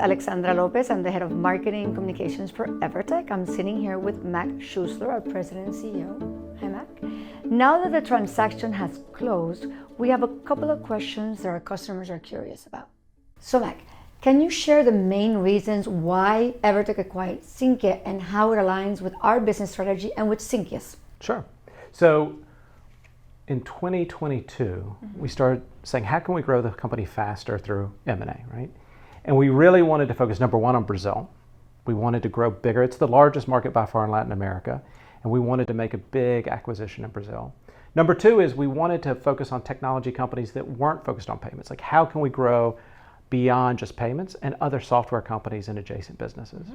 Alexandra Lopez. I'm the head of marketing and communications for Evertec. I'm sitting here with Mac Schuessler, our president and CEO. Hi, Mac. Now that the transaction has closed, we have a couple of questions that our customers are curious about. So, Mac, can you share the main reasons why Evertec acquired Sinqia and how it aligns with our business strategy and with Sinqia's? Sure. So, in 2022, we started saying, how can we grow the company faster through M&A, right? And we really wanted to focus, number one, on Brazil. We wanted to grow bigger. It's the largest market by far in Latin America, and we wanted to make a big acquisition in Brazil. Number two is we wanted to focus on technology companies that weren't focused on payments. Like, how can we grow beyond just payments and other software companies and adjacent businesses?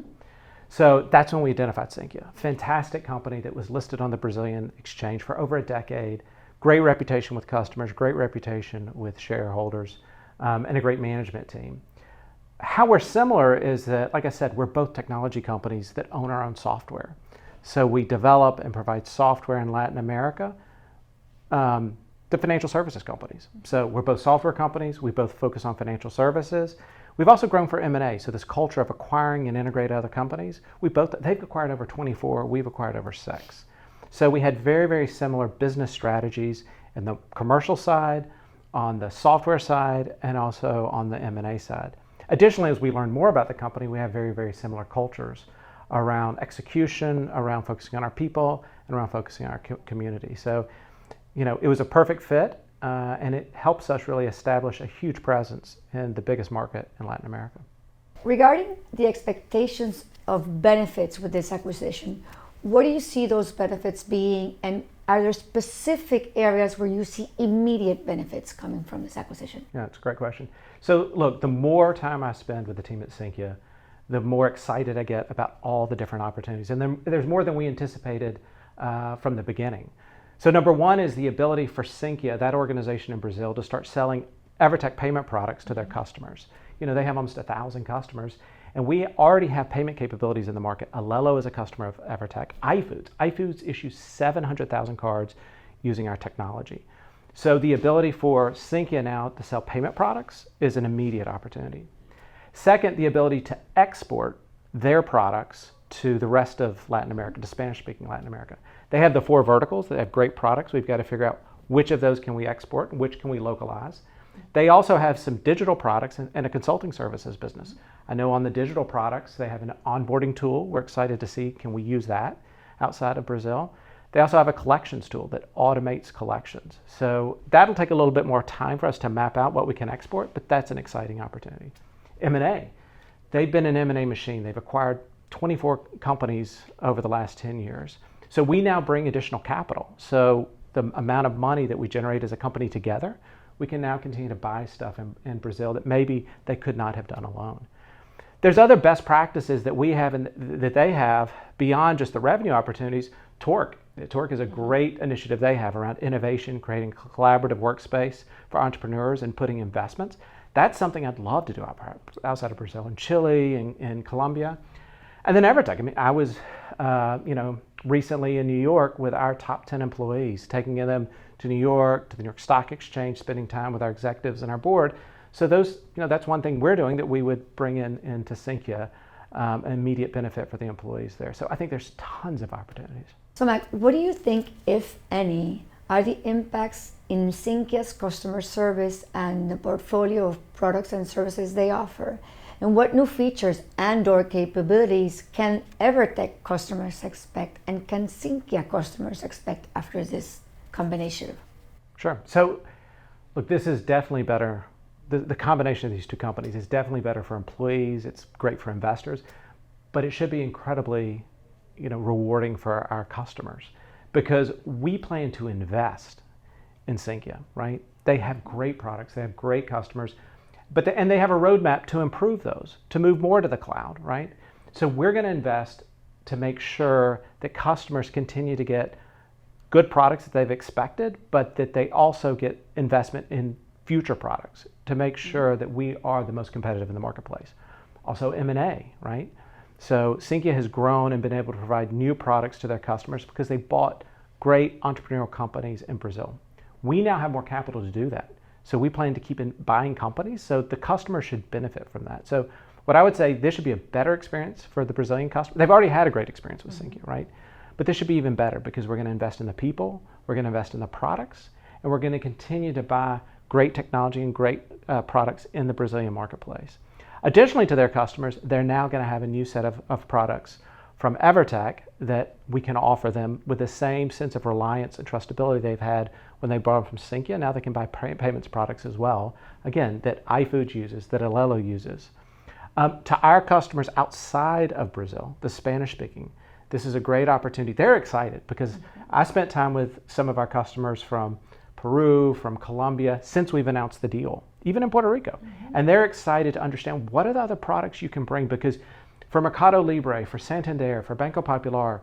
So that's when we identified Sinqia. Fantastic company that was listed on the Brazilian exchange for over a decade. Great reputation with customers, great reputation with shareholders, and a great management team. How we're similar is that, like I said, we're both technology companies that own our own software. So we develop and provide software in Latin America to financial services companies. So we're both software companies. We both focus on financial services. We've also grown for M&A. So this culture of acquiring and integrate other companies, they've acquired over 24, we've acquired over 6. So we had very, very similar business strategies in the commercial side, on the software side, and also on the M&A side. Additionally, as we learn more about the company, we have very, very similar cultures around execution, around focusing on our people, and around focusing on our community. So, it was a perfect fit, and it helps us really establish a huge presence in the biggest market in Latin America. Regarding the expectations of benefits with this acquisition, what do you see those benefits being, and are there specific areas where you see immediate benefits coming from this acquisition? Yeah, it's a great question. So look, the more time I spend with the team at Sinqia, the more excited I get about all the different opportunities. And then there's more than we anticipated from the beginning. So number one is the ability for Sinqia, that organization in Brazil, to start selling Evertec payment products to their customers. They have almost 1,000 customers. And we already have payment capabilities in the market. Alelo is a customer of Evertec. iFoods issues 700,000 cards using our technology. So the ability for Sinqia now to sell payment products is an immediate opportunity. Second, the ability to export their products to the rest of Latin America, to Spanish-speaking Latin America. They have the 4 verticals. They have great products. We've got to figure out which of those can we export and which can we localize. They also have some digital products and a consulting services business. I know on the digital products, they have an onboarding tool. We're excited to see, can we use that outside of Brazil? They also have a collections tool that automates collections. So that'll take a little bit more time for us to map out what we can export, but that's an exciting opportunity. M&A. They've been an M&A machine. They've acquired 24 companies over the last 10 years. So we now bring additional capital. So the amount of money that we generate as a company together, we can now continue to buy stuff in Brazil that maybe they could not have done alone. There's other best practices that we have and that they have beyond just the revenue opportunities. Torque is a great initiative they have around innovation, creating a collaborative workspace for entrepreneurs and putting investments. That's something I'd love to do outside of Brazil, in Chile, in Colombia. And then Evertec. I was recently in New York with our top 10 employees, taking them to New York, to the New York Stock Exchange, spending time with our executives and our board. So that's one thing we're doing that we would bring into Sinqia, an immediate benefit for the employees there. So I think there's tons of opportunities. So Mac, what do you think, if any, are the impacts in Sinqia's customer service and the portfolio of products and services they offer? And what new features and/or capabilities can Evertec customers expect, and can Sinqia customers expect after this combination? Sure. So, look, this is definitely better. The combination of these two companies is definitely better for employees. It's great for investors, but it should be incredibly, rewarding for our customers, because we plan to invest in Sinqia, right? They have great products. They have great customers. And they have a roadmap to improve those, to move more to the cloud, right? So we're going to invest to make sure that customers continue to get good products that they've expected, but that they also get investment in future products to make sure that we are the most competitive in the marketplace. Also M&A, right? So Sinqia has grown and been able to provide new products to their customers because they bought great entrepreneurial companies in Brazil. We now have more capital to do that. So we plan to keep buying companies, so the customer should benefit from that. So What I would say, this should be a better experience for the Brazilian customer. They've already had a great experience with Sinqia, right? But this should be even better because we're going to invest in the people, we're going to invest in the products, and we're going to continue to buy great technology and great products in the Brazilian marketplace. Additionally to their customers, they're now going to have a new set of products from Evertec that we can offer them with the same sense of reliance and trustability they've had when they bought them from Sinqia. Now they can buy payments products as well, again, that iFood uses, that Alelo uses. To our customers outside of Brazil, the Spanish-speaking, this is a great opportunity. They're excited because I spent time with some of our customers from Peru, from Colombia, since we've announced the deal, even in Puerto Rico. And they're excited to understand what are the other products you can bring, because for Mercado Libre, for Santander, for Banco Popular,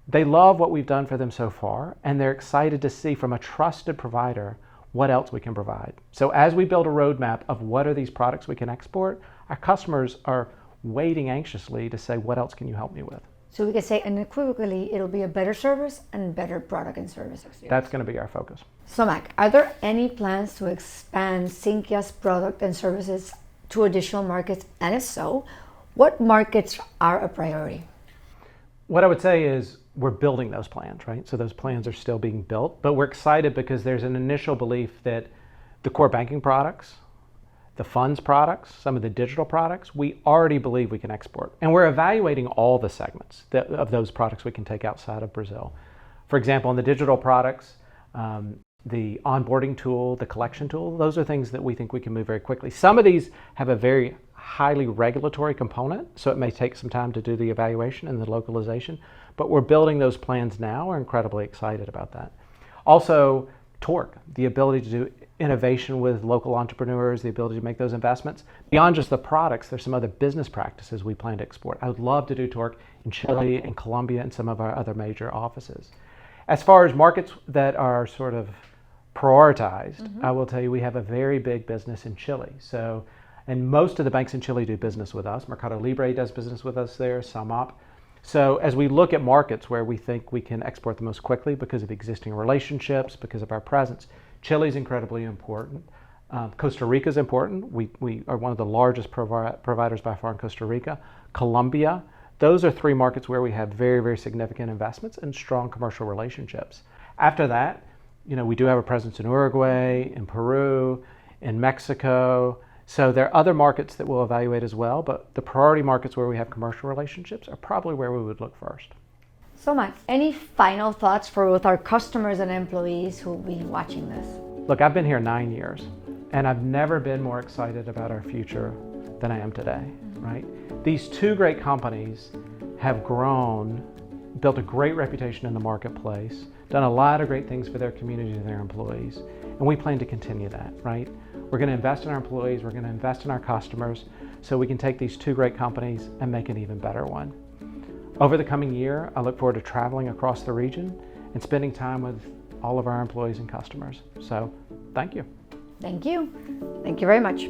they love what we've done for them so far, and they're excited to see from a trusted provider what else we can provide. So as we build a roadmap of what are these products we can export, our customers are waiting anxiously to say, what else can you help me with? So we can say unequivocally, it'll be a better service and better product and service experience. That's going to be our focus. So Mac, are there any plans to expand Sinqia's product and services to additional markets? And if so, what markets are a priority? What I would say is we're building those plans, right? So those plans are still being built, but we're excited because there's an initial belief that the core banking products, the funds products, some of the digital products, we already believe we can export. And we're evaluating all the segments of those products we can take outside of Brazil. For example, in the digital products, the onboarding tool, the collection tool, those are things that we think we can move very quickly. Some of these have a very highly regulatory component, so it may take some time to do the evaluation and the localization, but we're building those plans now. We're incredibly excited about that. Also, Torque, the ability to do innovation with local entrepreneurs, the ability to make those investments. Beyond just the products, there's some other business practices we plan to export. I would love to do Torque in Chile and Colombia and some of our other major offices. As far as markets that are sort of prioritized, I will tell you we have a very big business in Chile. So, and most of the banks in Chile do business with us. Mercado Libre does business with us there, Samop. So as we look at markets where we think we can export the most quickly because of existing relationships, because of our presence, Chile's incredibly important. Costa Rica's important. We are one of the largest providers by far in Costa Rica. Colombia. Those are three markets where we have very, very significant investments and strong commercial relationships. After that, we do have a presence in Uruguay, in Peru, in Mexico. So there are other markets that we'll evaluate as well, but the priority markets where we have commercial relationships are probably where we would look first. So Mac, any final thoughts for both our customers and employees who will be watching this? Look, I've been here 9 years, and I've never been more excited about our future than I am today, right? These two great companies have grown, built a great reputation in the marketplace, done a lot of great things for their community and their employees, and we plan to continue that, right? We're going to invest in our employees, we're going to invest in our customers, so we can take these two great companies and make an even better one. Over the coming year, I look forward to traveling across the region and spending time with all of our employees and customers. So, thank you. Thank you. Thank you very much.